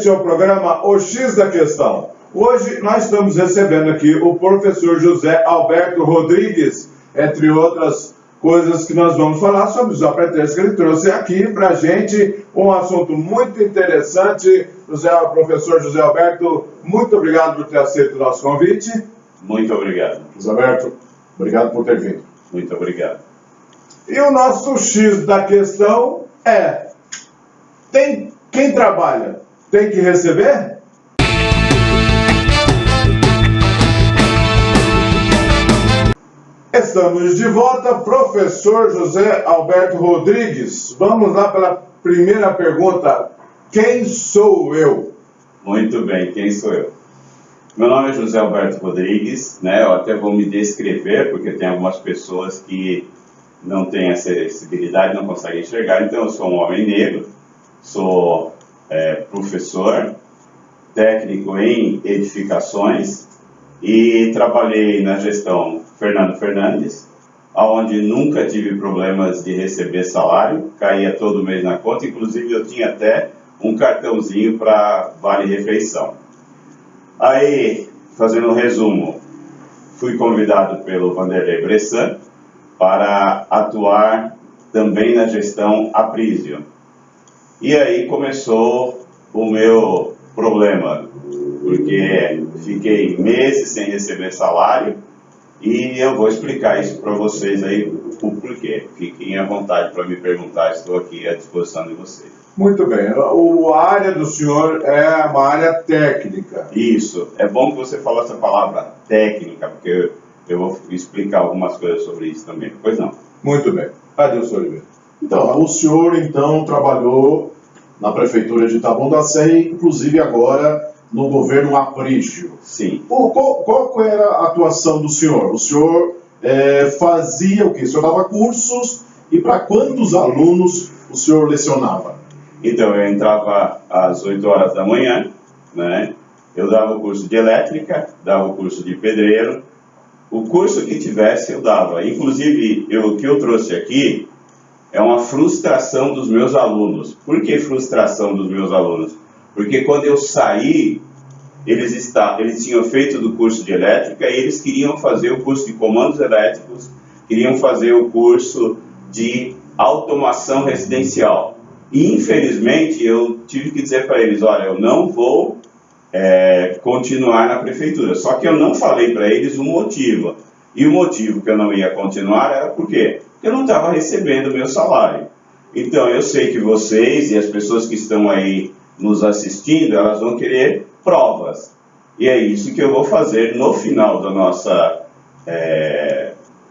Este é o programa O X da Questão. Hoje nós estamos recebendo aqui o professor José Alberto Rodrigues, entre outras coisas que nós vamos falar sobre os apretextos que ele trouxe aqui para a gente, um assunto muito interessante. Professor José Alberto, muito obrigado por ter aceito o nosso convite. Muito obrigado. José Alberto, obrigado por ter vindo. Muito obrigado. E o nosso X da questão é: quem trabalha tem que receber? Estamos de volta, professor José Alberto Rodrigues. Vamos lá para a primeira pergunta. Quem sou eu? Muito bem, quem sou eu? Meu nome é José Alberto Rodrigues, né? Eu até vou me descrever, porque tem algumas pessoas que não têm essa acessibilidade, não conseguem enxergar. Então, eu sou um homem negro, sou professor, técnico em edificações e trabalhei na gestão Fernando Fernandes, onde nunca tive problemas de receber salário, caía todo mês na conta, inclusive eu tinha até um cartãozinho para vale-refeição. Aí, fazendo um resumo, fui convidado pelo Vanderlei Bressan para atuar também na gestão Aprísio. E aí começou o meu problema, porque fiquei meses sem receber salário e eu vou explicar isso para vocês aí, o porquê. Fiquem à vontade para me perguntar, estou aqui à disposição de vocês. Muito bem, a área do senhor é uma área técnica. Isso, é bom que você falou essa palavra técnica, porque eu vou explicar algumas coisas sobre isso também, pois não? Muito bem, adeus, Oliveira. Então, o senhor trabalhou na prefeitura de Taboão da Serra e inclusive agora no governo Aprígio. Sim. Qual era a atuação do senhor? O senhor fazia o quê? O senhor dava cursos e para quantos alunos o senhor lecionava? Então, eu entrava às 8 horas da manhã, né? Eu dava o curso de elétrica, dava o curso de pedreiro, o curso que tivesse eu dava. Inclusive, o que eu trouxe aqui é uma frustração dos meus alunos. Por que frustração dos meus alunos? Porque quando eu saí, eles tinham feito do curso de elétrica e eles queriam fazer o curso de comandos elétricos, queriam fazer o curso de automação residencial. E, infelizmente, eu tive que dizer para eles, olha, eu não vou continuar na prefeitura. Só que eu não falei para eles o motivo. E o motivo que eu não ia continuar era por quê? Porque eu não estava recebendo o meu salário. Então, eu sei que vocês e as pessoas que estão aí nos assistindo, elas vão querer provas. E é isso que eu vou fazer no final da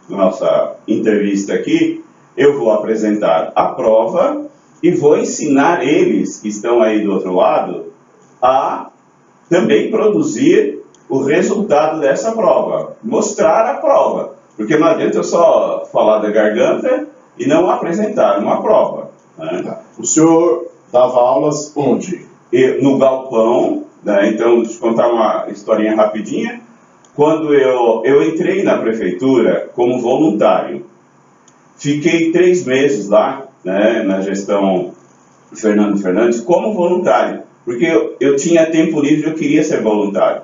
nossa entrevista aqui. Eu vou apresentar a prova e vou ensinar eles, que estão aí do outro lado, a também produzir o resultado dessa prova, mostrar a prova, porque não adianta eu só falar da garganta e não apresentar uma prova, né? O senhor dava aulas onde? No galpão, né? Então, deixa eu contar uma historinha rapidinha. Quando eu entrei na prefeitura como voluntário, fiquei 3 meses lá, né, na gestão Fernando Fernandes, como voluntário, porque eu tinha tempo livre, eu queria ser voluntário.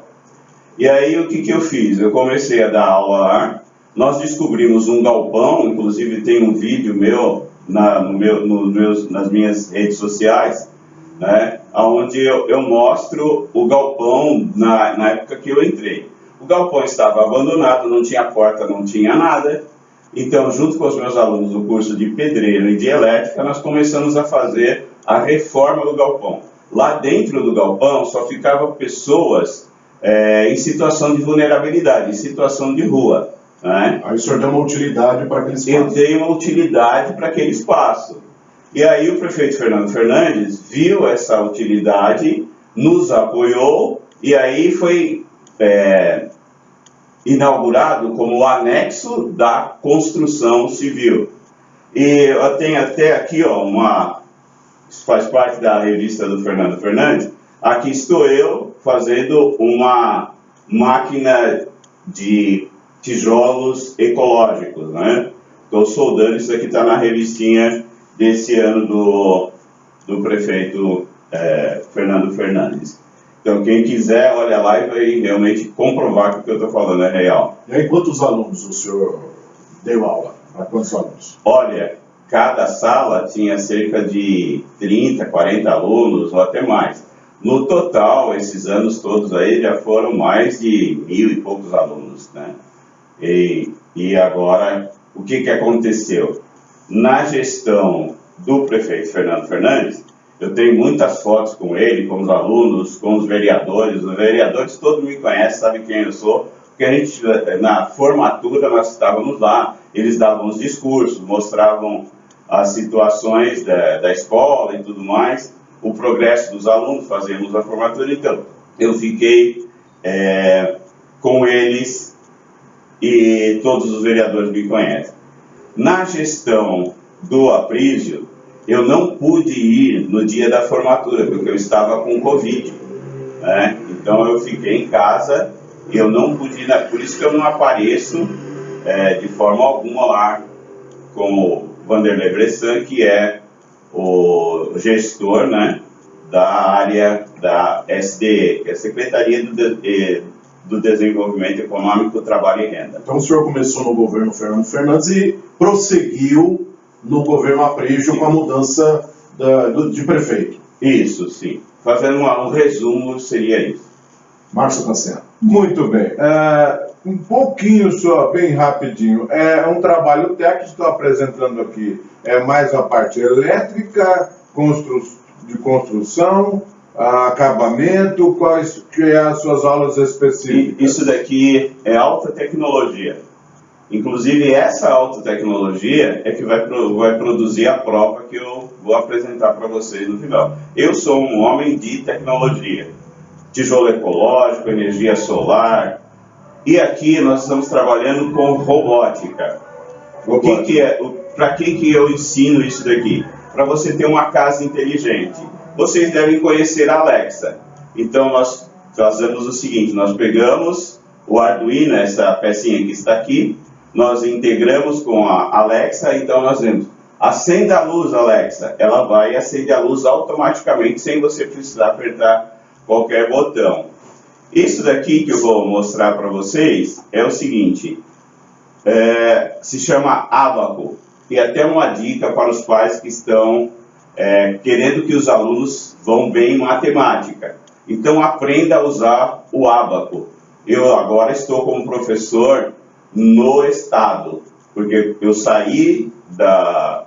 E aí o que eu fiz? Eu comecei a dar aula lá, nós descobrimos um galpão, inclusive tem um vídeo meu, nas minhas redes sociais, né, onde eu mostro o galpão na época que eu entrei. O galpão estava abandonado, não tinha porta, não tinha nada. Então, junto com os meus alunos do curso de pedreiro e de elétrica, nós começamos a fazer a reforma do galpão. Lá dentro do galpão só ficavam pessoas em situação de vulnerabilidade, em situação de rua, né? Aí o senhor deu uma utilidade para aquele espaço. Eu dei uma utilidade para aquele espaço. E aí o prefeito Fernando Fernandes viu essa utilidade, nos apoiou, e aí foi inaugurado como o anexo da construção civil. E eu tenho até aqui, isso faz parte da revista do Fernando Fernandes, aqui estou eu fazendo uma máquina de tijolos ecológicos, né? Estou soldando, isso aqui está na revistinha desse ano do prefeito Fernando Fernandes. Então, quem quiser, olha lá e vai realmente comprovar que o que eu estou falando é real. E aí, quantos alunos o senhor deu aula? Para quantos alunos? Olha, cada sala tinha cerca de 30, 40 alunos ou até mais. No total, esses anos todos aí, já foram mais de 1.000 e poucos alunos, né? E agora, o que aconteceu? Na gestão do prefeito Fernando Fernandes, eu tenho muitas fotos com ele, com os alunos, com os vereadores. Os vereadores, todo mundo me conhece, sabe quem eu sou, porque a gente, na formatura, nós estávamos lá, eles davam os discursos, mostravam as situações da escola e tudo mais, o progresso dos alunos, fazíamos a formatura. Então, eu fiquei com eles e todos os vereadores me conhecem. Na gestão do Aprígio, eu não pude ir no dia da formatura, porque eu estava com Covid, né? Então eu fiquei em casa e eu não pude ir, por isso que eu não apareço de forma alguma lá com o Vanderlei Bressan, que é o gestor, né, da área da SDE, que é a Secretaria do Desenvolvimento Econômico, Trabalho e Renda. Então o senhor começou no governo Fernando Fernandes e prosseguiu no governo Aprígio com a mudança de prefeito. Isso, sim. Fazendo um resumo, seria isso. Márcio Cassiano. Muito bem. Um pouquinho só, bem rapidinho. É um trabalho técnico que estou apresentando aqui. É mais a parte elétrica, de construção, acabamento, quais que é as suas aulas específicas? Isso daqui é alta tecnologia. Inclusive, essa alta tecnologia é que vai produzir a prova que eu vou apresentar para vocês no final. Eu sou um homem de tecnologia. Tijolo ecológico, energia solar. E aqui nós estamos trabalhando com robótica. Para que eu ensino isso daqui? Para você ter uma casa inteligente. Vocês devem conhecer a Alexa. Então nós fazemos o seguinte, nós pegamos o Arduino, essa pecinha que está aqui, nós integramos com a Alexa, então nós vemos, acenda a luz, Alexa, ela vai acender a luz automaticamente, sem você precisar apertar qualquer botão. Isso daqui que eu vou mostrar para vocês é o seguinte, se chama Abaco, e até uma dica para os pais que estão querendo que os alunos vão bem em matemática. Então aprenda a usar o Abaco. Eu agora estou como professor no estado, porque eu saí da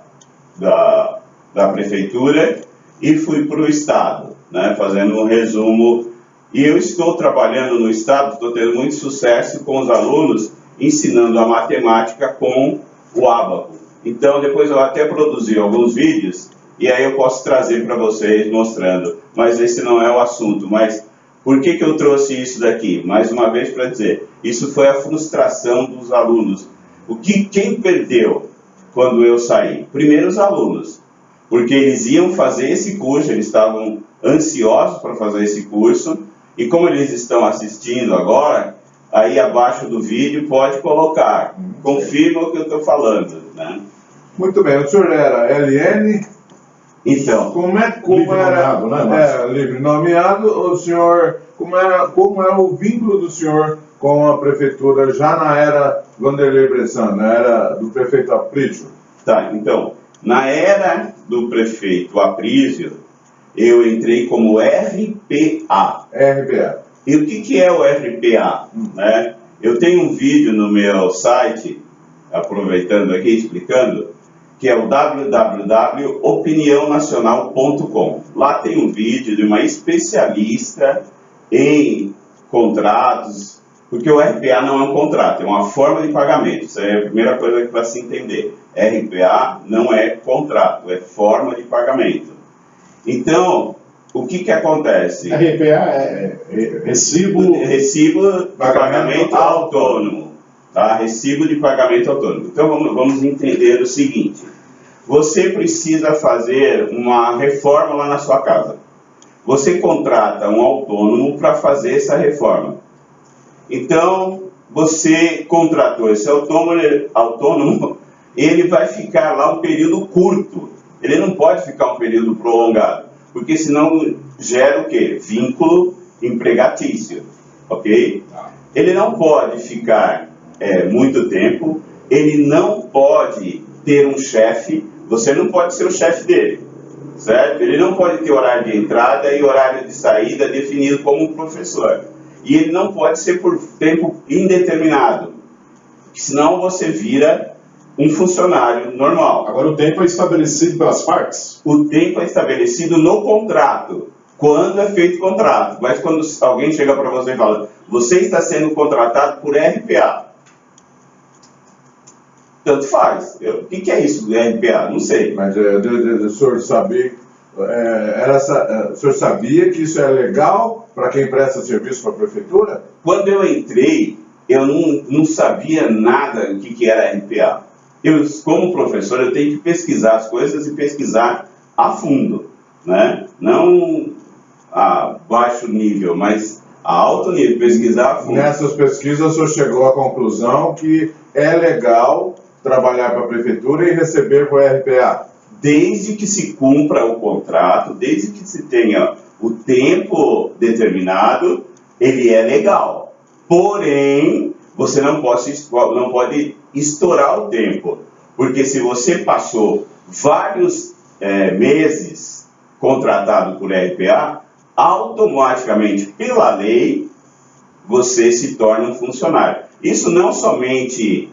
prefeitura e fui para o estado, né, fazendo um resumo. E eu estou trabalhando no estado, estou tendo muito sucesso com os alunos, ensinando a matemática com o Abaco. Então depois eu até produzi alguns vídeos, e aí eu posso trazer para vocês mostrando, mas esse não é o assunto. Mas por que eu trouxe isso daqui? Mais uma vez para dizer, isso foi a frustração dos alunos. Quem perdeu quando eu saí? Primeiro os alunos, porque eles iam fazer esse curso, eles estavam ansiosos para fazer esse curso, e como eles estão assistindo agora, aí abaixo do vídeo pode colocar, confirma o que eu estou falando, né? Muito bem, o senhor era LN? Então, como livre era nomeado, né, Márcio? livre nomeado, o senhor, como era o vínculo do senhor com a prefeitura já na era Vanderlei Bressan, na era do prefeito Aprígio? Tá, então, na era do prefeito Aprígio, eu entrei como RPA. RPA. E o que é o RPA? Né? Eu tenho um vídeo no meu site, aproveitando aqui, explicando, que é o www.opiniãonacional.com. Lá tem um vídeo de uma especialista em contratos, porque o RPA não é um contrato, é uma forma de pagamento. Isso é a primeira coisa para se entender. RPA não é contrato, é forma de pagamento. Então, o que acontece? RPA é recibo de pagamento autônomo. Tá? Recibo de pagamento autônomo. Então, vamos entender o seguinte. Você precisa fazer uma reforma lá na sua casa. Você contrata um autônomo para fazer essa reforma. Então, você contratou esse autônomo, ele vai ficar lá um período curto. Ele não pode ficar um período prolongado. porque senão gera o quê? Vínculo empregatício, ok? Ele não pode ficar muito tempo, ele não pode ter um chefe, você não pode ser o chefe dele, certo? Ele não pode ter horário de entrada e horário de saída definido como professor. E ele não pode ser por tempo indeterminado, senão você vira um funcionário normal. Agora, o tempo é estabelecido pelas partes? O tempo é estabelecido no contrato, quando é feito o contrato. Mas quando alguém chega para você e fala, você está sendo contratado por RPA. Tanto faz. O que é isso do RPA? Não sei. Mas o senhor sabia, o senhor sabia que isso é legal para quem presta serviço para a prefeitura? Quando eu entrei, eu não sabia nada do que era RPA. Eu, como professor, eu tenho que pesquisar as coisas e pesquisar a fundo, né? Não a baixo nível, mas a alto nível, pesquisar a fundo. Nessas pesquisas, o senhor chegou à conclusão que é legal trabalhar para a prefeitura e receber por RPA? Desde que se cumpra o contrato, desde que se tenha o tempo determinado, ele é legal. Porém, você não pode estourar o tempo, porque se você passou vários meses contratado por RPA, automaticamente, pela lei, você se torna um funcionário. Isso não somente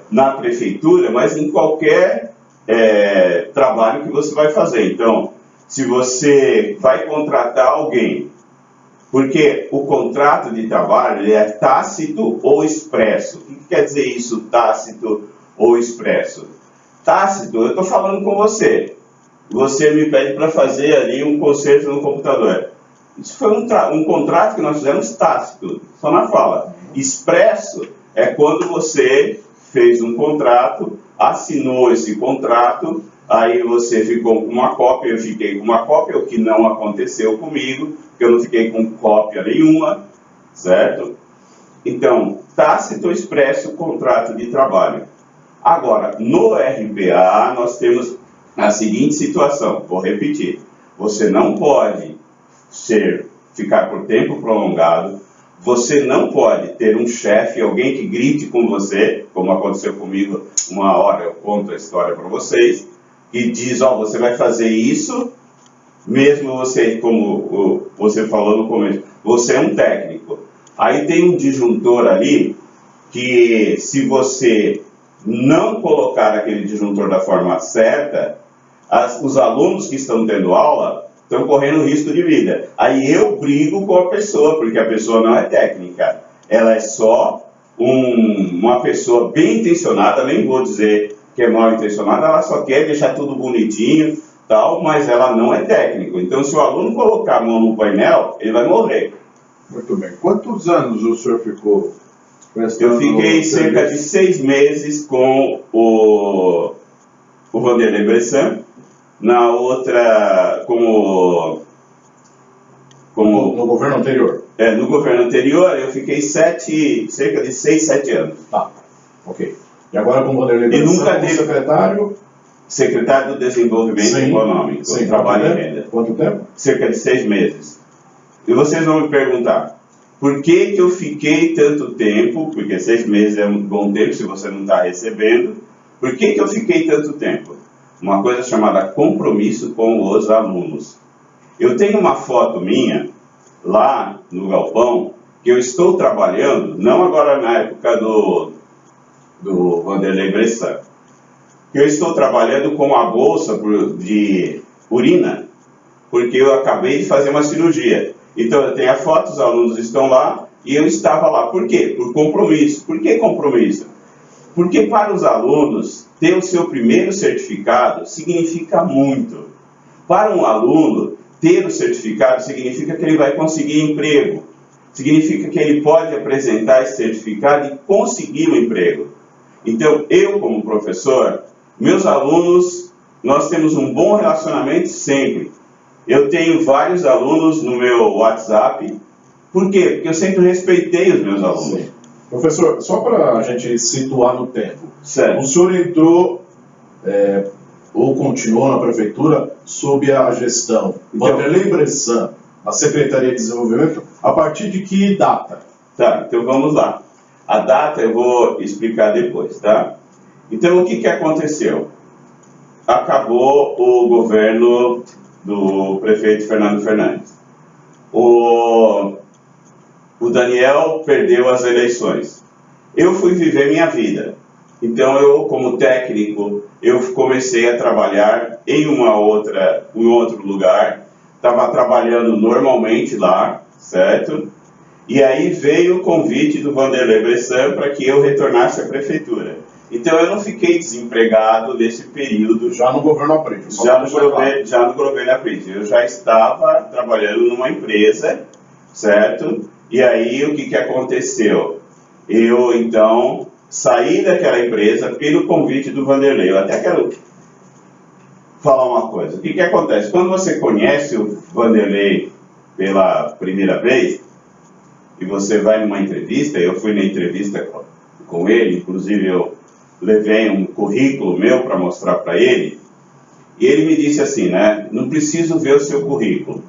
na prefeitura, mas em qualquer trabalho que você vai fazer. Então, se você vai contratar alguém, porque o contrato de trabalho ele é tácito ou expresso. O que quer dizer isso, tácito ou expresso? Tácito, eu estou falando com você. Você me pede para fazer ali um conserto no computador. Isso foi um contrato que nós fizemos tácito, só na fala. Expresso é quando você fez um contrato, assinou esse contrato, aí você ficou com uma cópia, eu fiquei com uma cópia, o que não aconteceu comigo, porque eu não fiquei com cópia nenhuma, certo? Então, tácito, expresso, contrato de trabalho. Agora, no RPA, nós temos a seguinte situação, vou repetir, você não pode ficar por tempo prolongado, você não pode ter um chefe, alguém que grite com você, como aconteceu comigo uma hora, eu conto a história para vocês, que diz, você vai fazer isso, mesmo você, como você falou no começo, você é um técnico. Aí tem um disjuntor ali, que se você não colocar aquele disjuntor da forma certa, os alunos que estão tendo aula estão correndo risco de vida. Aí eu brigo com a pessoa, porque a pessoa não é técnica. Ela é só uma pessoa bem intencionada, nem vou dizer que é mal intencionada, ela só quer deixar tudo bonitinho, tal, mas ela não é técnico. Então, se o aluno colocar a mão no painel, ele vai morrer. Muito bem. Quantos anos o senhor ficou prestando? Eu fiquei cerca de 6 meses com o Vanderlei Bressan, na outra, no governo anterior? No governo anterior, eu fiquei cerca de 6, 7 anos. Tá, ok. E agora com o Vanderlei Bressan, nunca teve secretário? Secretário do Desenvolvimento Econômico, Trabalho e Renda. Quanto tempo? Cerca de 6 meses. E vocês vão me perguntar, por que eu fiquei tanto tempo, porque 6 meses é um bom tempo se você não está recebendo, por que eu fiquei tanto tempo? Uma coisa chamada compromisso com os alunos. Eu tenho uma foto minha, lá no galpão, que eu estou trabalhando, não agora na época do Vanderlei Bressan, que eu estou trabalhando com a bolsa de urina, porque eu acabei de fazer uma cirurgia. Então eu tenho a foto, os alunos estão lá, e eu estava lá. Por quê? Por compromisso. Por que compromisso? Porque para os alunos, ter o seu primeiro certificado significa muito. Para um aluno, ter o certificado significa que ele vai conseguir emprego. Significa que ele pode apresentar esse certificado e conseguir um emprego. Então, eu como professor, meus alunos, nós temos um bom relacionamento sempre. Eu tenho vários alunos no meu WhatsApp. Por quê? Porque eu sempre respeitei os meus alunos. Sim. Professor, só para a gente situar no tempo. Certo. O senhor entrou ou continuou na prefeitura sob a gestão Vanderlei Bressan, na Secretaria de Desenvolvimento, a partir de que data? Tá, então vamos lá. A data eu vou explicar depois, tá? Então, o que aconteceu? Acabou o governo do prefeito Fernando Fernandes. O Daniel perdeu as eleições. Eu fui viver minha vida. Então, eu, como técnico, eu comecei a trabalhar em outro lugar. Estava trabalhando normalmente lá, certo? E aí veio o convite do Vanderlei Bressan para que eu retornasse à prefeitura. Então eu não fiquei desempregado nesse período. Já no governo Aprígio. Já no governo Aprígio. Eu já estava trabalhando numa empresa, certo? E aí o que aconteceu? Eu então saí daquela empresa pelo convite do Vanderlei. Eu até quero falar uma coisa. O que acontece? Quando você conhece o Vanderlei pela primeira vez, e você vai numa entrevista, eu fui na entrevista com ele, inclusive eu levei um currículo meu para mostrar para ele, e ele me disse assim, né, não preciso ver o seu currículo,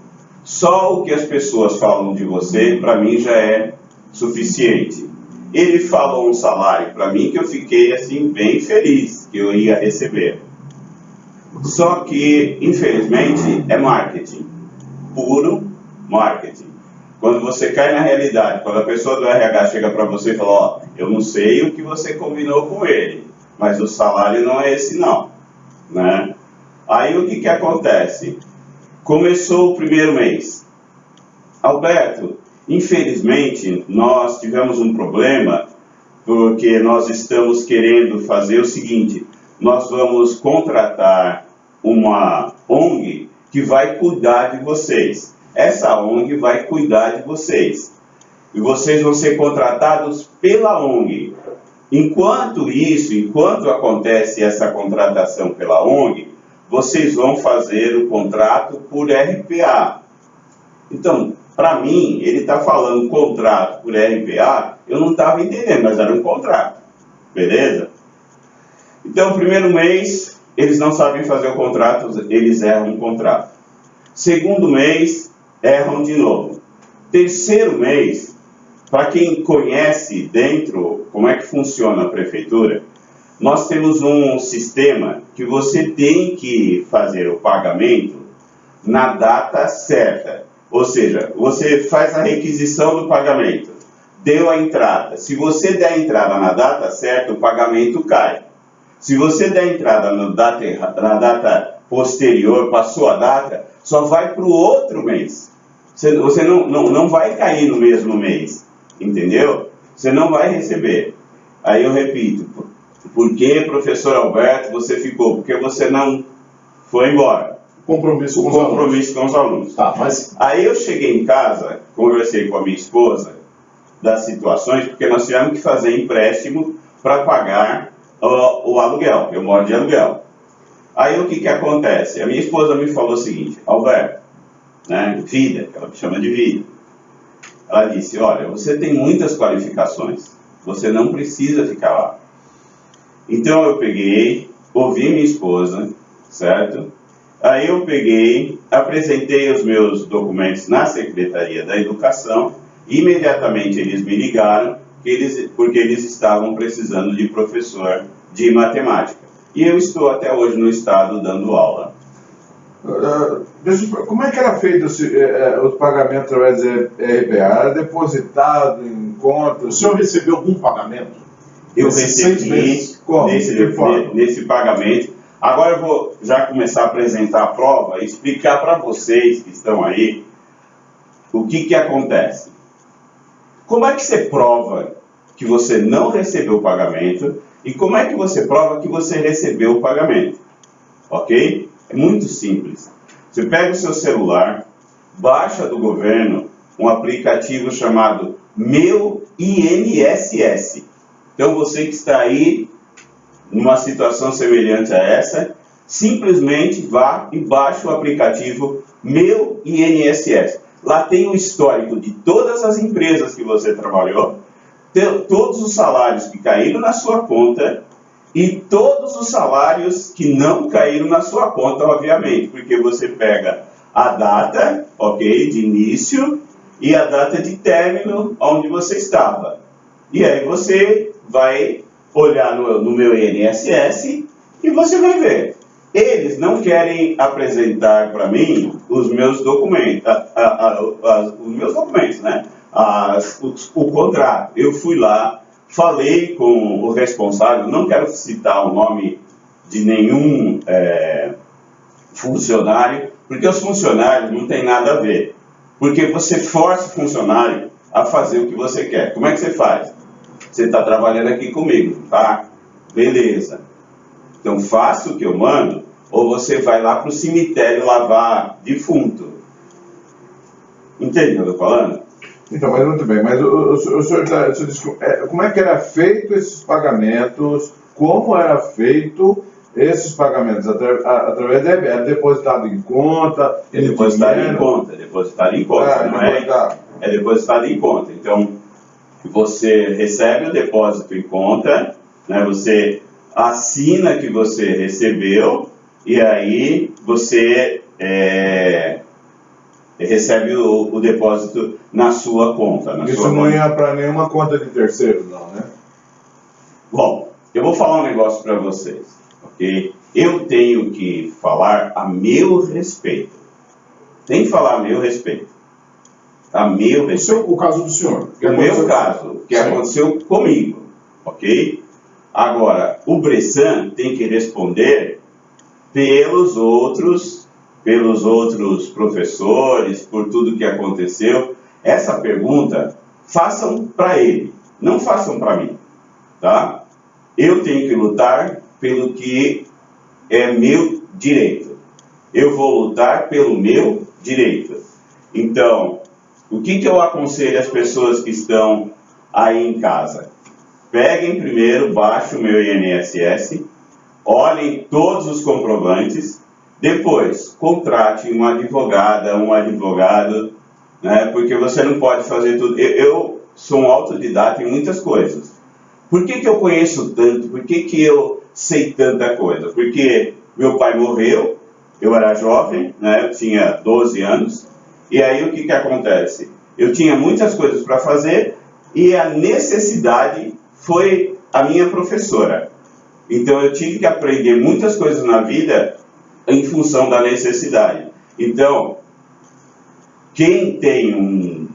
só o que as pessoas falam de você, para mim já é suficiente. Ele falou um salário para mim que eu fiquei assim bem feliz que eu ia receber. Só que, infelizmente, é marketing, puro marketing. Quando você cai na realidade, quando a pessoa do RH chega para você e fala, ó, eu não sei o que você combinou com ele, mas o salário não é esse não, né? Aí o que acontece? Começou o primeiro mês. Alberto, infelizmente, nós tivemos um problema, porque nós estamos querendo fazer o seguinte, nós vamos contratar uma ONG que vai cuidar de vocês. Essa ONG vai cuidar de vocês. E vocês vão ser contratados pela ONG. Enquanto acontece essa contratação pela ONG, vocês vão fazer o contrato por RPA. Então, para mim, ele está falando contrato por RPA, eu não estava entendendo, mas era um contrato. Beleza? Então, primeiro mês, eles não sabem fazer o contrato, eles erram o contrato. Segundo mês, erram de novo. Terceiro mês, para quem conhece dentro como é que funciona a prefeitura, nós temos um sistema que você tem que fazer o pagamento na data certa. Ou seja, você faz a requisição do pagamento, deu a entrada. Se você der a entrada na data certa, o pagamento cai. Se você der a entrada na data posterior, passou a data, só vai para o outro mês. Você não vai cair no mesmo mês, entendeu? Você não vai receber. Aí eu repito, por que, professor Alberto, você ficou? Porque você não foi embora. Compromisso com os alunos. Tá, mas... Aí eu cheguei em casa, conversei com a minha esposa das situações, porque nós tivemos que fazer empréstimo para pagar o aluguel, eu moro de aluguel. Aí o que acontece? A minha esposa me falou o seguinte, Alberto, né, Vida, que ela me chama de Vida, ela disse, olha, você tem muitas qualificações, você não precisa ficar lá. Então eu peguei, ouvi minha esposa, certo? Aí eu peguei, apresentei os meus documentos na Secretaria da Educação, e imediatamente eles me ligaram, porque eles estavam precisando de professor de matemática. E eu estou até hoje no estado dando aula. Como é que era feito o pagamento através de RPA? Era depositado em conta? O senhor recebeu algum pagamento? Eu recebi nesse pagamento. Agora eu vou já começar a apresentar a prova e explicar para vocês que estão aí o que acontece. Como é que você prova que você não recebeu o pagamento e como é que você prova que você recebeu o pagamento? Ok? É muito simples. Você pega o seu celular, baixa do governo um aplicativo chamado Meu INSS. Então você que está aí numa situação semelhante a essa, simplesmente vá e baixe o aplicativo Meu INSS. Lá tem o histórico de todas as empresas que você trabalhou, todos os salários que caíram na sua conta e todos os salários que não caíram na sua conta, obviamente, porque você pega a data, ok, de início e a data de término onde você estava. E aí você vai olhar no meu INSS e você vai ver. Eles não querem apresentar para mim os meus documentos, os meus documentos, né? O contrato. Eu fui lá, falei com o responsável, não quero citar o nome de nenhum funcionário, porque os funcionários não tem nada a ver. Porque você força o funcionário a fazer o que você quer. Como é que você faz? Você está trabalhando aqui comigo, tá? Beleza. Então faça o que eu mando, ou você vai lá para o cemitério lavar defunto. Entende o que eu estou falando? Então, mas muito bem, mas o senhor disse, como é que era feito esses pagamentos, como era feito esses pagamentos? Através de era depositado em conta? É depositado em conta, é depositado em conta, não é? É depositado em conta. Então, você recebe o depósito em conta, né? Você assina que você recebeu, e aí você recebe o depósito na sua conta. Isso não ia para nenhuma conta de terceiro, não, né? Bom, eu vou falar um negócio para vocês, ok? Eu tenho que falar a meu respeito. Tem que falar a meu respeito. A meu respeito. O caso do senhor. O meu caso, que aconteceu comigo, ok? Agora, o Bressan tem que responder pelos outros professores, por tudo que aconteceu. Essa pergunta, façam para ele, não façam para mim, tá? Eu tenho que lutar pelo que é meu direito. Eu vou lutar pelo meu direito. Então, o que eu aconselho às pessoas que estão aí em casa? Peguem primeiro, baixem o meu INSS, olhem todos os comprovantes, depois contrate uma advogada, um advogado, né, porque você não pode fazer tudo. Eu sou um autodidata em muitas coisas. Por que eu conheço tanto? Por que eu sei tanta coisa? Porque meu pai morreu, eu era jovem, né, eu tinha 12 anos, e aí o que acontece? Eu tinha muitas coisas para fazer e a necessidade foi a minha professora. Então eu tive que aprender muitas coisas na vida em função da necessidade. Então, quem tem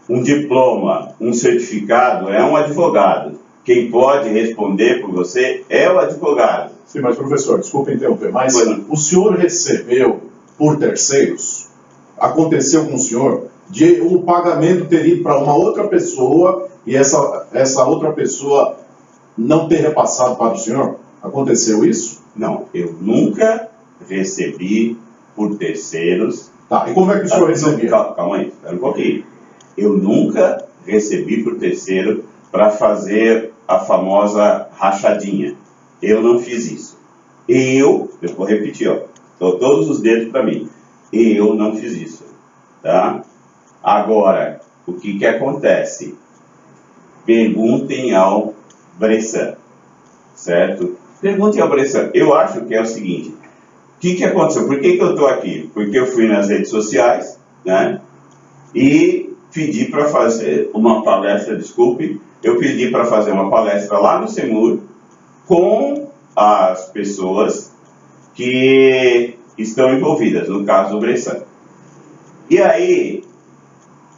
um diploma, um certificado, é um advogado. Quem pode responder por você é o advogado. Sim, mas professor, desculpa interromper, mas o senhor recebeu por terceiros? Aconteceu com o senhor de um pagamento ter ido para uma outra pessoa e essa outra pessoa não ter repassado para o senhor? Aconteceu isso? Não, eu nunca recebi por terceiros. Tá, e como é que o senhor recebia? Calma aí, espera um pouquinho. Eu nunca recebi por terceiro para fazer a famosa rachadinha. Eu não fiz isso. Eu vou repetir, ó, todos os dedos para mim. Eu não fiz isso, tá? Agora, o que acontece? Perguntem ao Bressan, certo? Perguntem ao Bressan. Eu acho que é o seguinte, o que aconteceu? Por que eu estou aqui? Porque eu fui nas redes sociais, né? E pedi para fazer uma palestra, eu pedi para fazer uma palestra lá no CEMUR com as pessoas que estão envolvidas, no caso do Bressan. E aí,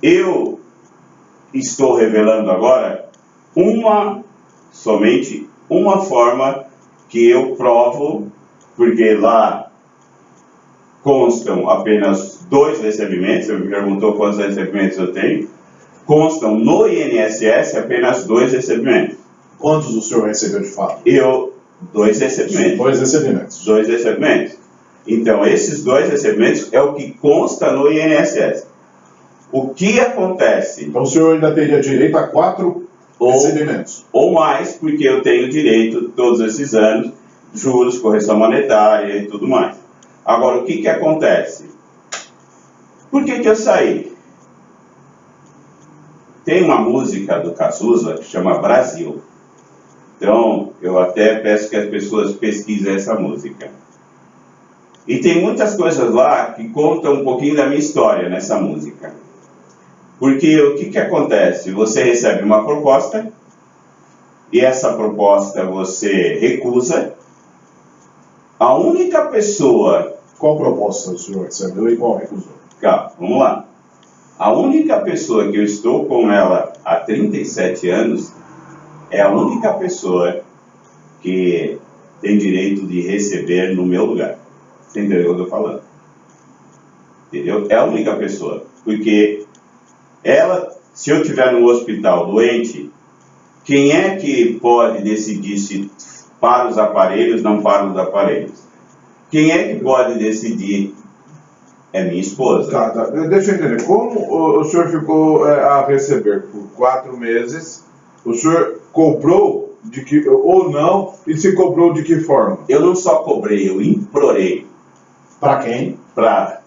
eu estou revelando agora somente uma forma que eu provo, porque lá constam apenas 2 recebimentos, você me perguntou quantos recebimentos eu tenho, constam no INSS apenas 2 recebimentos. Quantos o senhor recebeu de fato? 2 recebimentos. 2 recebimentos. 2 recebimentos. Então, esses 2 recebimentos é o que consta no INSS. O que acontece? Então, o senhor ainda teria direito a 4 recebimentos. Ou mais, porque eu tenho direito, todos esses anos, juros, correção monetária e tudo mais. Agora, o que acontece? Por que eu saí? Tem uma música do Cazuza que chama Brasil. Então, eu até peço que as pessoas pesquisem essa música. E tem muitas coisas lá que contam um pouquinho da minha história nessa música. Porque o que acontece? Você recebe uma proposta, e essa proposta você recusa. A única pessoa... Qual proposta o senhor recebeu e qual recusou? Calma, vamos lá. A única pessoa que eu estou com ela há 37 anos é a única pessoa que tem direito de receber no meu lugar. Você entendeu o que eu estou falando? Entendeu? É a única pessoa. Porque ela, se eu estiver no hospital doente, quem é que pode decidir se para os aparelhos, não para os aparelhos? Quem é que pode decidir? É minha esposa. Tá. Deixa eu entender. Como o senhor ficou a receber por 4 meses? O senhor cobrou de que, ou não? E se cobrou de que forma? Eu não só cobrei, eu implorei. Para quem? Para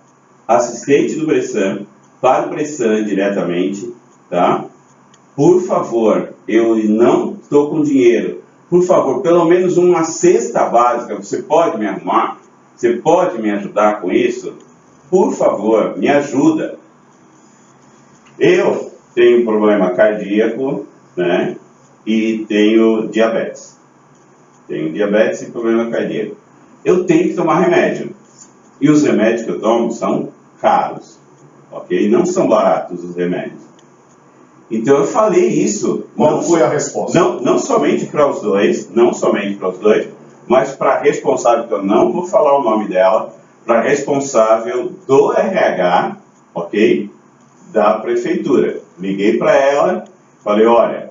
assistente do Bressan, para o Bressan diretamente, tá? Por favor, eu não estou com dinheiro. Por favor, pelo menos uma cesta básica, você pode me arrumar? Você pode me ajudar com isso? Por favor, me ajuda. Eu tenho problema cardíaco, né? E tenho diabetes. Tenho diabetes e problema cardíaco. Eu tenho que tomar remédio. E os remédios que eu tomo são caros, ok? Não são baratos os remédios. Então eu falei isso. Qual foi a resposta? Não somente para os dois, mas para a responsável, que eu não vou falar o nome dela, para a responsável do RH, ok? Da prefeitura. Liguei para ela, falei, olha,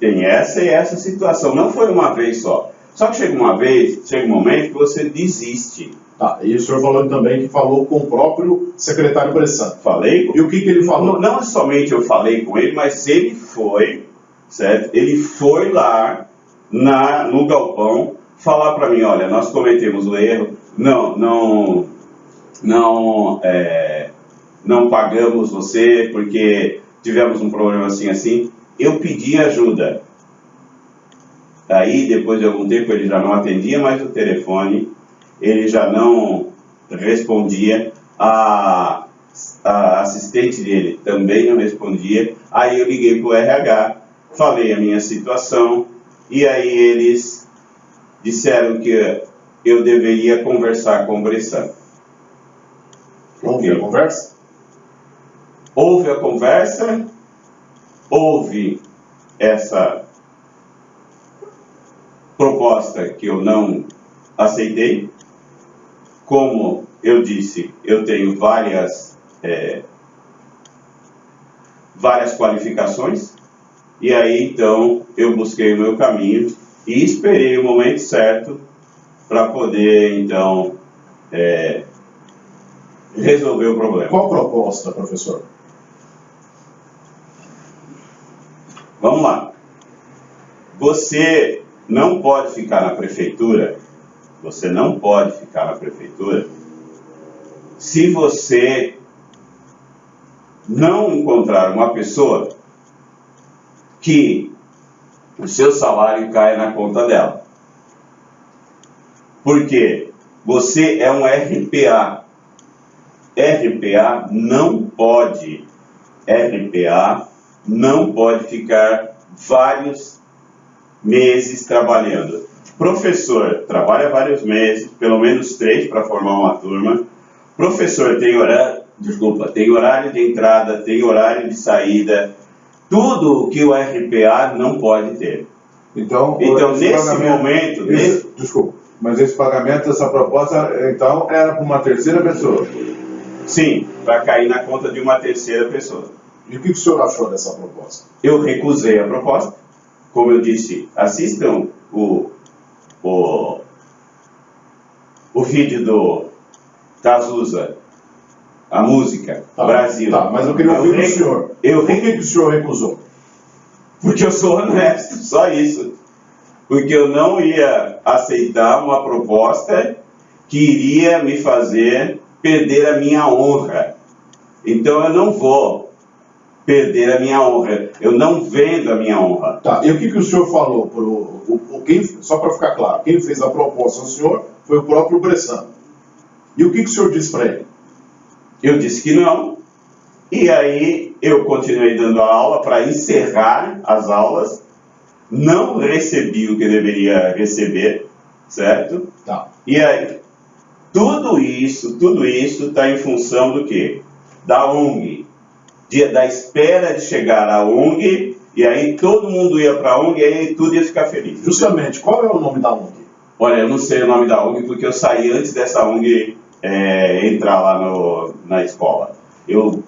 tem essa e essa situação. Não foi uma vez só. Só que chega um momento que você desiste. Tá, e o senhor falou também que falou com o próprio secretário Bressan. Falei. E o que ele falou? Não somente eu falei com ele, mas ele foi, certo? Ele foi lá no galpão falar para mim, olha, nós cometemos o erro, não pagamos você porque tivemos um problema assim. Eu pedi ajuda. Aí, depois de algum tempo, ele já não atendia mais o telefone, ele já não respondia, a assistente dele também não respondia. Aí eu liguei para o RH, falei a minha situação, e aí eles disseram que eu deveria conversar com o Bressan. Houve a conversa? Houve a conversa, houve essa proposta que eu não aceitei. Como eu disse, eu tenho várias qualificações, e aí então eu busquei o meu caminho e esperei o momento certo para poder então resolver o problema. Qual proposta, professor? Vamos lá. Você não pode ficar na prefeitura. Você não pode ficar na prefeitura se você não encontrar uma pessoa que o seu salário caia na conta dela. Porque você é um RPA. RPA não pode ficar vários meses trabalhando. Professor trabalha vários meses, pelo menos 3 para formar uma turma. Professor tem horário de entrada, tem horário de saída. Tudo que o RPA não pode ter. Então nesse momento... Desculpa, mas esse pagamento, essa proposta, então, era para uma terceira pessoa? Sim, para cair na conta de uma terceira pessoa. E o que o senhor achou dessa proposta? Eu recusei a proposta. Como eu disse, assistam o vídeo do Cazuza, a música, Brasil. Tá, mas eu queria ouvir do senhor. Por que o senhor recusou? Porque eu sou honesto, só isso. Porque eu não ia aceitar uma proposta que iria me fazer perder a minha honra. Então eu não vou perder a minha honra. Eu não vendo a minha honra. Tá, e o que o senhor falou? Só para ficar claro, quem fez a proposta ao senhor foi o próprio Bressan. E o que o senhor disse para ele? Eu disse que não. E aí eu continuei dando a aula para encerrar as aulas. Não recebi o que deveria receber, certo? Tá. E aí, tudo isso está em função do quê? Da ONG. Da espera de chegar à ONG, e aí todo mundo ia para a ONG, e aí tudo ia ficar feliz. Justamente, qual é o nome da ONG? Olha, eu não sei o nome da ONG, porque eu saí antes dessa ONG entrar lá na escola. Eu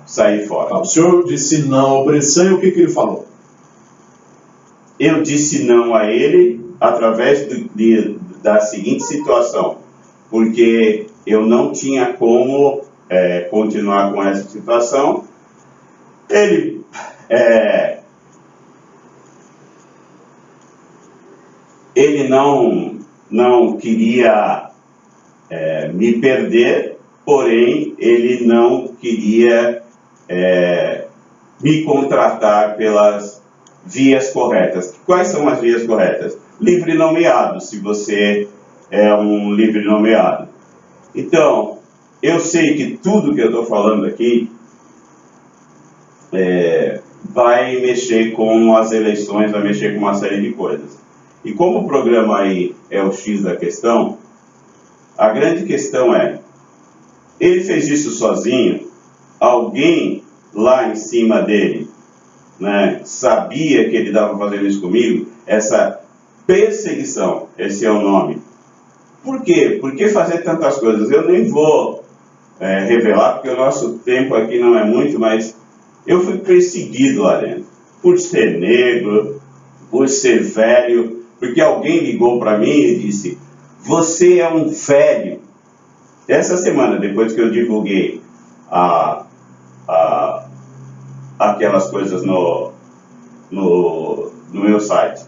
saí fora. Tá. O senhor disse não ao Bressan, e o que ele falou? Eu disse não a ele através da seguinte situação, porque eu não tinha como continuar com essa situação. Ele não queria me perder, porém ele não queria me contratar pelas vias corretas. Quais são as vias corretas? Livre nomeado, se você é um livre nomeado. Então, eu sei que tudo que eu estou falando aqui vai mexer com as eleições, vai mexer com uma série de coisas. E como o programa aí é o X da questão, a grande questão é, ele fez isso sozinho, alguém lá em cima dele, né, sabia que ele estava fazendo isso comigo, essa perseguição, esse é o nome. Por quê? Por que fazer tantas coisas? Eu nem vou revelar, porque o nosso tempo aqui não é muito, mas eu fui perseguido lá dentro, por ser negro, por ser velho, porque alguém ligou para mim e disse, você é um velho. Essa semana, depois que eu divulguei aquelas coisas no meu site,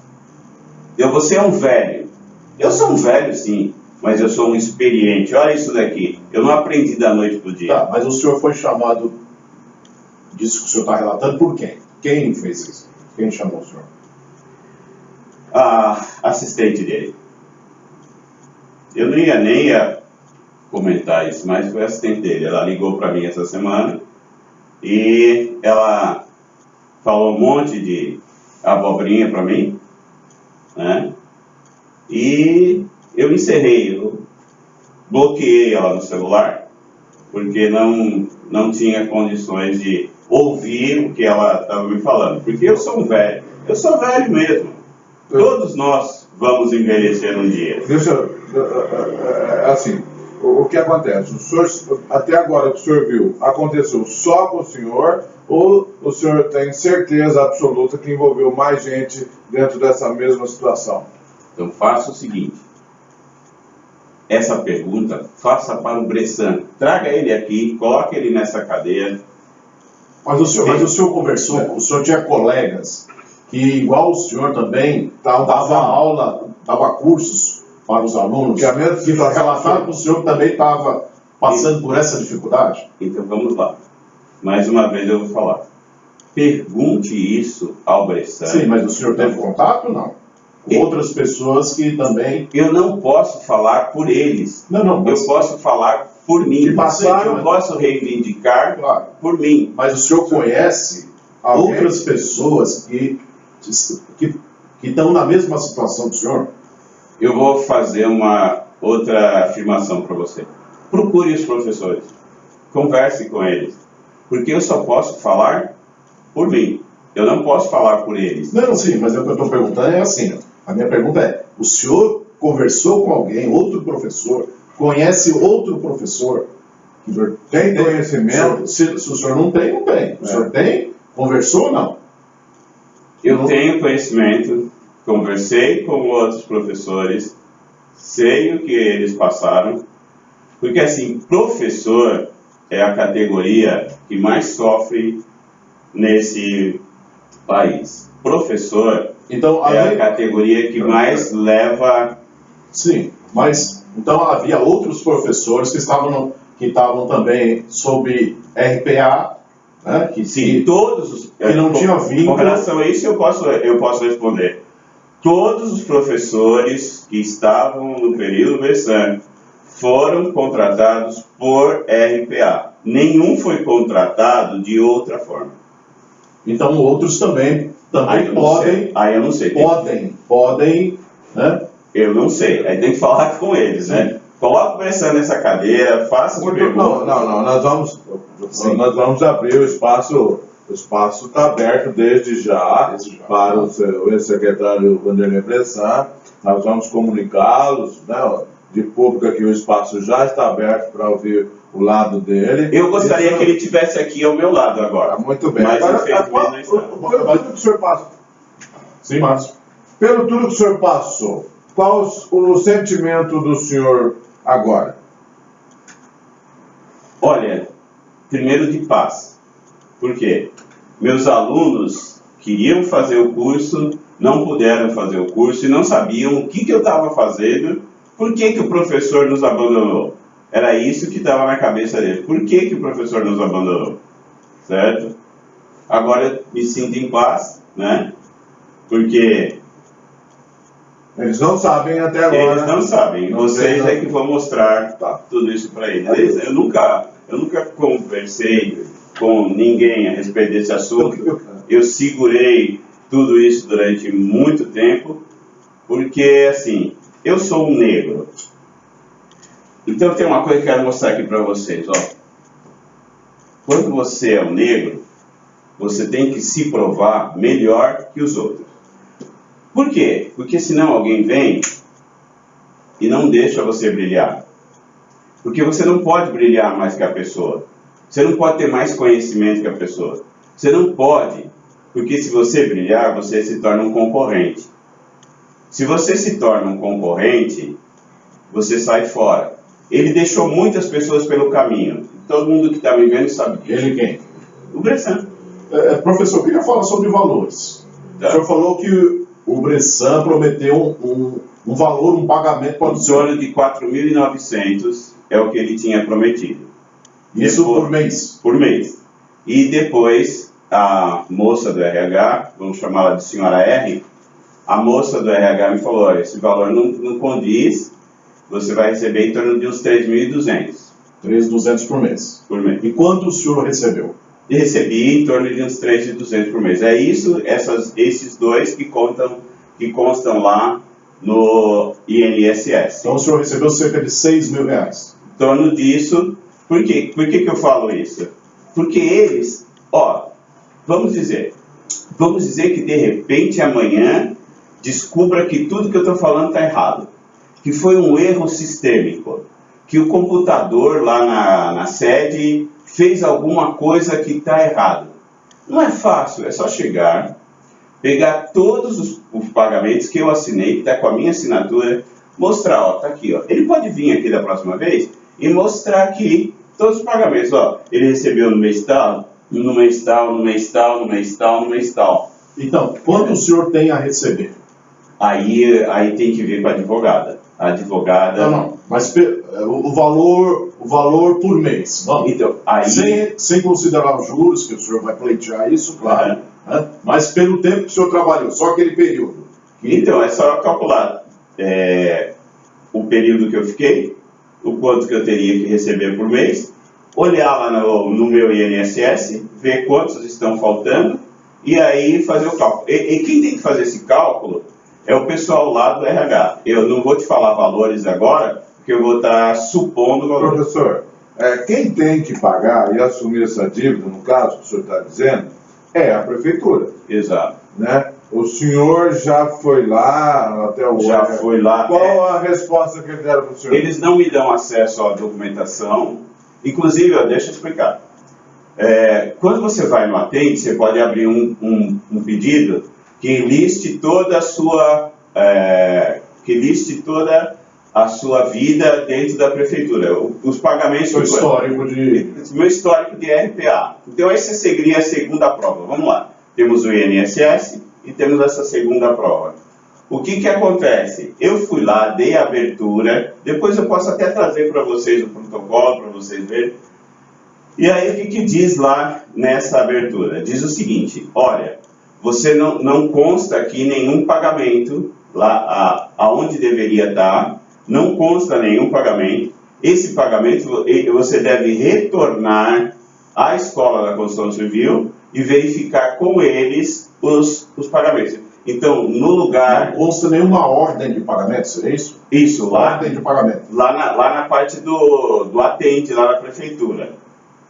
você é um velho. Eu sou um velho, sim, mas eu sou um experiente. Olha isso daqui, eu não aprendi da noite pro dia. Tá, mas o senhor foi chamado disso que o senhor está relatando por quem? Quem fez isso? Quem chamou o senhor? A assistente dele. Eu não ia nem comentar isso, mas foi a assistente dele. Ela ligou para mim essa semana e ela falou um monte de abobrinha para mim, né? E eu encerrei, eu bloqueei ela no celular, porque não tinha condições de ouvir o que ela estava me falando. Porque eu sou um velho, eu sou velho mesmo. Todos nós vamos envelhecer um dia. Deixa, assim, o que acontece? O senhor, até agora que o senhor viu, aconteceu só com o senhor, ou o senhor tem certeza absoluta que envolveu mais gente dentro dessa mesma situação? Então faça o seguinte, essa pergunta faça para o Bressan, traga ele aqui, coloque ele nessa cadeira. Mas o senhor conversou, o senhor tinha colegas que, igual o senhor também, dava aula, dava cursos para os alunos, que relataram que o senhor também estava passando por essa dificuldade? Então vamos lá, mais uma vez eu vou falar, pergunte isso ao Bressan. Sim, mas o senhor teve contato ou não? Outras pessoas que também... Eu não posso falar por eles. Não. Eu posso falar por mim. Eu posso reivindicar por mim. Mas o senhor conhece outras pessoas que estão na mesma situação do senhor? Eu vou fazer uma outra afirmação para você. Procure os professores. Converse com eles. Porque eu só posso falar por mim. Eu não posso falar por eles. Não, sim, mas o que eu estou perguntando é assim. A minha pergunta é, o senhor conversou com alguém, outro professor, conhece outro professor? O senhor tem conhecimento? Se o senhor não tem, não tem. O senhor tem? Conversou ou não? Eu tenho conhecimento, conversei com outros professores, sei o que eles passaram, porque assim, professor é a categoria que mais sofre nesse país. Professor então, é a categoria que mais leva... Sim, mas então havia outros professores que estavam também sob RPA né? Que sim, todos os... Que não tinha vínculo. Com relação a isso, eu posso responder. Todos os professores que estavam no período Bressan foram contratados por RPA. Nenhum foi contratado de outra forma. Então outros também podem. Aí eu não sei. Podem, né? Eu não sei. Aí tem que falar com eles, né? Coloca o Bressan nessa cadeira, faça as perguntas. Não, nós vamos abrir o espaço. O espaço está aberto desde já para o ex-secretário Vanderlei Bressan. Nós vamos comunicá-los, né, de público que o espaço já está aberto para ouvir o lado dele. Eu gostaria que ele estivesse aqui ao meu lado agora. Muito bem. Mas Agora, infelizmente não está. pelo tudo que o senhor passou. Sim, Márcio. Pelo tudo que o senhor passou, qual o sentimento do senhor agora? Olha, primeiro de paz. Por quê? Meus alunos queriam fazer o curso, não puderam fazer o curso e não sabiam o que eu estava fazendo, por que o professor nos abandonou. Era isso que estava na cabeça dele. Por que o professor nos abandonou? Certo? Agora eu me sinto em paz, né? Porque... Eles não sabem até agora. Eles não sabem. Vocês é que vão mostrar tudo isso para eles. Eu nunca conversei com ninguém a respeito desse assunto. Eu segurei tudo isso durante muito tempo, porque, assim, eu sou um negro. Então tem uma coisa que eu quero mostrar aqui para vocês, ó. Quando você é um negro, você tem que se provar melhor que os outros. Por quê? Porque senão alguém vem e não deixa você brilhar. Porque você não pode brilhar mais que a pessoa. Você não pode ter mais conhecimento que a pessoa. Você não pode, porque se você brilhar, você se torna um concorrente. Se você se torna um concorrente, você sai fora. Ele deixou muitas pessoas pelo caminho. Todo mundo que está me vendo sabe disso. Ele quem? O Bressan. Professor, eu queria falar sobre valores. Tá. O senhor falou que o Bressan prometeu um valor, um pagamento para o Em senhor. torno de 4.900 é o que ele tinha prometido. Isso Depois, por mês. por mês. E depois, a moça do RH, vamos chamá-la de senhora R, a moça do RH me falou, olha, esse valor não condiz, você vai receber em torno de uns 3.200 3.200 por mês. por mês. E quanto o senhor recebeu? E recebi em torno de uns 3.200 por mês. É isso, esses dois que constam lá no INSS. Então o senhor recebeu cerca de 6 mil reais. Em torno disso, por quê? Por que eu falo isso? Porque eles, vamos dizer que de repente amanhã descubra que tudo que eu estou falando está errado, que foi um erro sistêmico, que o computador lá na sede fez alguma coisa que está errado. Não é fácil, é só chegar, pegar todos os pagamentos que eu assinei, que está com a minha assinatura, mostrar, está aqui, Ele pode vir aqui da próxima vez e mostrar aqui todos os pagamentos, ele recebeu no mês tal, no mês tal, no mês tal, no mês tal, no mês tal. Então, quanto o senhor tem a receber? Aí tem que ver com a advogada. A advogada... Não, mas o valor por mês. Não. Então, aí... Sem considerar os juros, que o senhor vai pleitear isso, claro. Né? Mas pelo tempo que o senhor trabalhou, só aquele período. Então, é só calcular o período que eu fiquei, o quanto que eu teria que receber por mês, olhar lá no meu INSS, ver quantos estão faltando, e aí fazer o cálculo. E quem tem que fazer esse cálculo é o pessoal lá do RH. Eu não vou te falar valores agora, porque eu vou estar supondo valores. Professor, quem tem que pagar e assumir essa dívida, no caso que o senhor está dizendo, é a prefeitura. Exato. Né? O senhor já foi lá até o... Já foi lá. Qual a resposta que eles deram para o senhor? Eles não me dão acesso à documentação. Inclusive, deixa eu explicar. Quando você vai no Atende, você pode abrir um pedido que liste toda a sua vida dentro da prefeitura. Os pagamentos... Meu histórico de RPA. Então, essa seria a segunda prova. Vamos lá. Temos o INSS e temos essa segunda prova. O que acontece? Eu fui lá, dei a abertura, depois eu posso até trazer para vocês o protocolo, para vocês verem. E aí o que diz lá nessa abertura? Diz o seguinte: olha, você não consta aqui nenhum pagamento, lá aonde deveria estar, não consta nenhum pagamento. Esse pagamento você deve retornar à Escola da Construção Civil e verificar com eles os pagamentos. Então, no lugar... Não consta nenhuma ordem de pagamento, seria isso? Isso, lá, ordem de pagamento. lá na parte do atente, lá na prefeitura.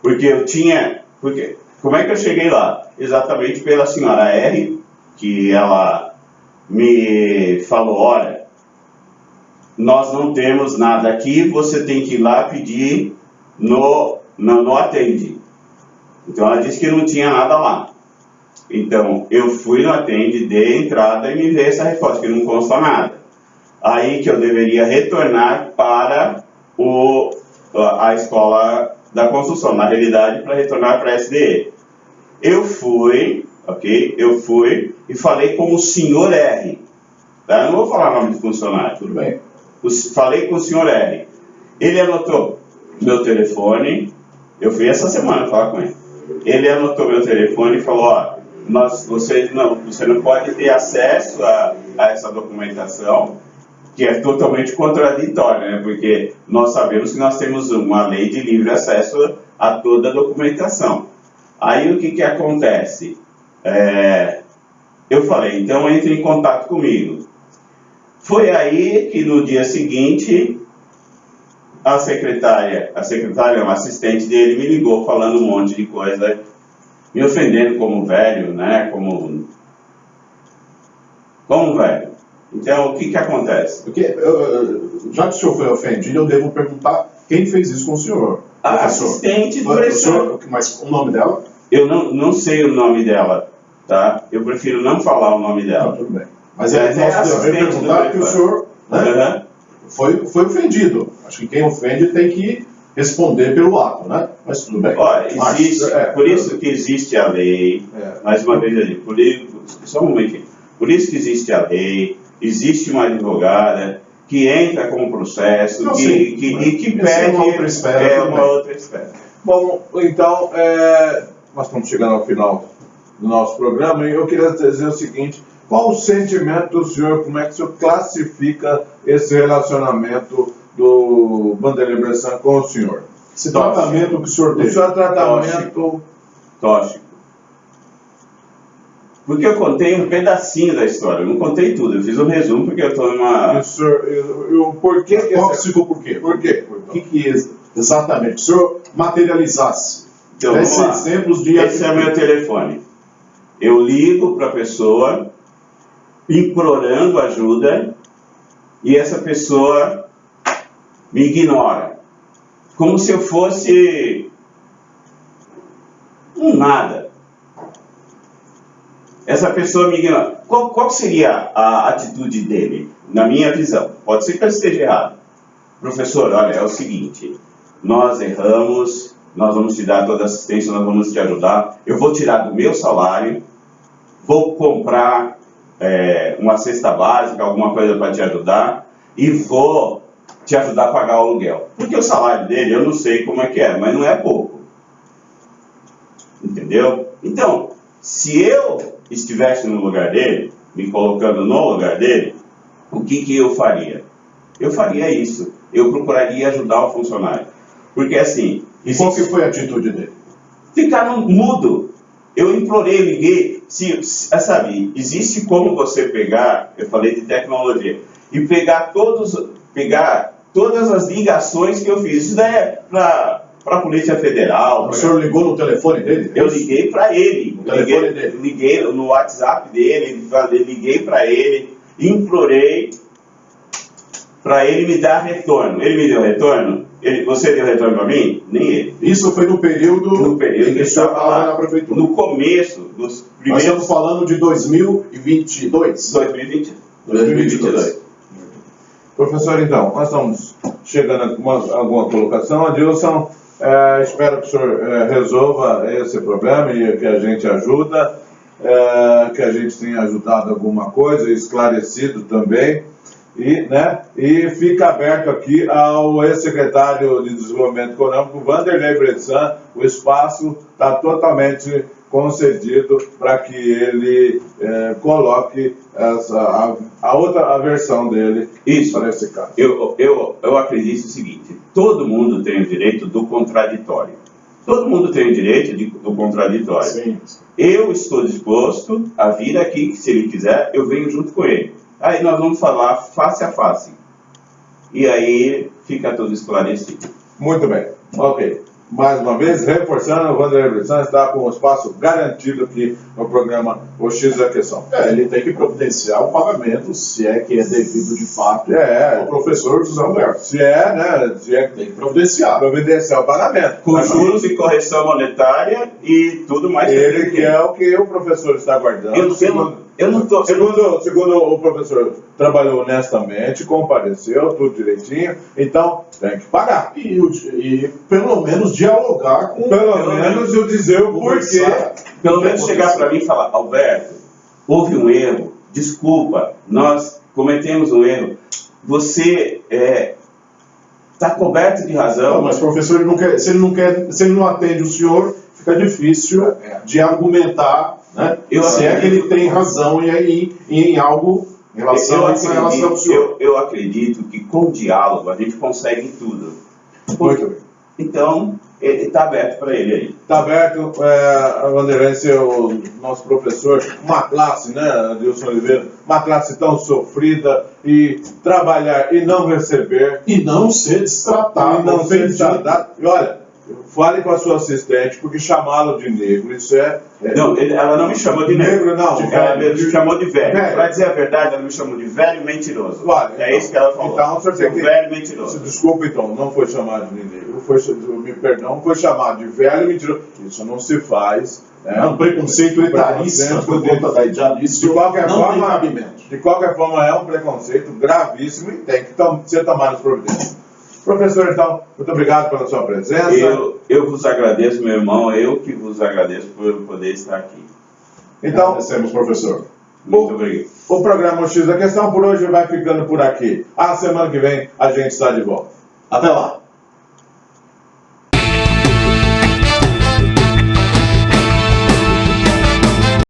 Porque eu tinha... Como é que eu cheguei lá? Exatamente pela senhora R, que ela me falou: olha, nós não temos nada aqui, você tem que ir lá pedir no atende. Então ela disse que não tinha nada lá. Então eu fui no atende, dei entrada e me veio essa resposta, que não consta nada. Aí que eu deveria retornar para a Escola da Construção, na realidade para retornar para a SDE. Eu fui, ok? Eu fui e falei com o senhor R. Tá? Eu não vou falar o nome de funcionário. Tudo bem. Falei com o senhor R. Ele anotou meu telefone. Eu fui essa semana falar com ele. Ele anotou meu telefone e falou: ó, você não pode ter acesso a essa documentação, que é totalmente contraditória, né? Porque nós sabemos que nós temos uma lei de livre acesso a toda a documentação. Aí o que acontece? Eu falei: então entre em contato comigo. Foi aí que no dia seguinte a assistente dele me ligou falando um monte de coisa, me ofendendo como velho, né? Como velho. Então o que acontece? Porque, já que o senhor foi ofendido, eu devo perguntar quem fez isso com o senhor. A professor. Assistente do professor. Mas o nome dela? Eu não sei o nome dela, tá? Eu prefiro não falar o nome dela. Não, tudo bem. Mas eu posso perguntar que o senhor, né, foi ofendido. Acho que quem ofende tem que responder pelo ato, né? Mas tudo bem. Olha, por isso que existe a lei, mais uma vez ali, só um momentinho. Por isso que existe a lei, existe uma advogada que entra com o processo, que pede uma outra esfera. Bom, então, nós estamos chegando ao final do nosso programa e eu queria dizer o seguinte: qual o sentimento do senhor, como é que o senhor classifica esse relacionamento do Vanderlei Bressan com o senhor? Esse tratamento que o senhor teve? O seu tratamento... Tóxico. Porque eu contei um pedacinho da história, eu não contei tudo, eu fiz um resumo porque eu estou numa... Por que tóxico por quê? Por quê? O que exatamente? Se o senhor materializasse então, exemplos de... Esse é meu telefone. Eu ligo para a pessoa implorando ajuda e essa pessoa me ignora, como se eu fosse um nada. Essa pessoa me ignora. Qual seria a atitude dele, na minha visão? Pode ser que eu esteja errado. Professor, olha, é o seguinte: nós erramos, nós vamos te dar toda a assistência, nós vamos te ajudar. Eu vou tirar do meu salário, vou comprar uma cesta básica, alguma coisa para te ajudar, e vou te ajudar a pagar o aluguel. Porque o salário dele, eu não sei como é que é, mas não é pouco. Entendeu? Então, se eu estivesse no lugar dele, me colocando no lugar dele, o que eu faria? Eu faria isso. Eu procuraria ajudar o funcionário. Porque assim... Qual que foi a atitude dele? Ficar mudo. Eu implorei, liguei. Sabe, existe como você pegar, eu falei de tecnologia, e pegar todas as ligações que eu fiz. Isso daí é para a Polícia Federal. O senhor ligou no telefone dele? Eu liguei para ele. Liguei no WhatsApp dele, liguei para ele, implorei para ele me dar retorno. Ele me deu retorno? Você deu retorno para mim? Nem ele. Isso foi no período em que o senhor estava lá na prefeitura? No começo dos primeiros... Nós estamos falando de 2022? 2022. Professor, então, nós estamos chegando com alguma colocação. Adilson, espero que o senhor resolva esse problema e que a gente ajuda, que a gente tenha ajudado alguma coisa, esclarecido também. e fica aberto aqui ao ex-secretário de Desenvolvimento Econômico, Vanderlei Bressan. O espaço está totalmente concedido para que ele coloque a versão dele para esse caso. Eu acredito o seguinte: todo mundo tem o direito do contraditório. Todo mundo tem o direito do contraditório. Sim. Eu estou disposto a vir aqui, que se ele quiser, eu venho junto com ele. Aí nós vamos falar face a face. E aí fica tudo esclarecido. Muito bem. Ok. Mais uma vez, reforçando, o Vanderlei Bressan está com o espaço garantido aqui no programa O X da Questão. Ele tem que providenciar o pagamento, se é que é devido de fato ao professor José Alberto. Se é Tem que providenciar. o pagamento. Com juros e correção monetária e tudo mais. Ele que é o que o professor está guardando. Eu não estou... Segundo o professor, trabalhou honestamente, compareceu, tudo direitinho, então tem que pagar. E pelo menos dialogar com... Pelo menos eu dizer o porquê. Pelo menos chegar para mim e falar: Alberto, houve um erro, desculpa, nós cometemos um erro, você está coberto de razão. Não, mas professor, se ele não atende o senhor, fica difícil de argumentar, né? Se é que ele tem razão em algo em relação ao senhor. Eu acredito que com diálogo a gente consegue tudo. Muito bem. Então, ele está aberto para ele aí. Está aberto, Vanderlei, o nosso professor, uma classe, né, Adilson Oliveira, uma classe tão sofrida, e trabalhar e não receber. E não ser destratado. E olha, fale com a sua assistente, porque chamá-lo de negro, isso Não, ela não me chamou de negro. Não. Ela me chamou de velho. Para dizer a verdade, ela me chamou de velho e mentiroso. Vale, é isso que ela falou. Então, você tem velho e mentiroso. Desculpa, então, não foi chamado de negro, foi chamado de velho e mentiroso. Isso não se faz. É um preconceito etarista por conta da idade. Isso de qualquer não forma, tem cabimento. De qualquer forma, é um preconceito gravíssimo e tem que ser tomado as providências. Professor, então, muito obrigado pela sua presença. Eu vos agradeço, meu irmão, eu que vos agradeço por poder estar aqui. Então, agradecemos, professor. Muito obrigado. O programa O X da Questão por hoje vai ficando por aqui. A semana que vem a gente está de volta. Até lá.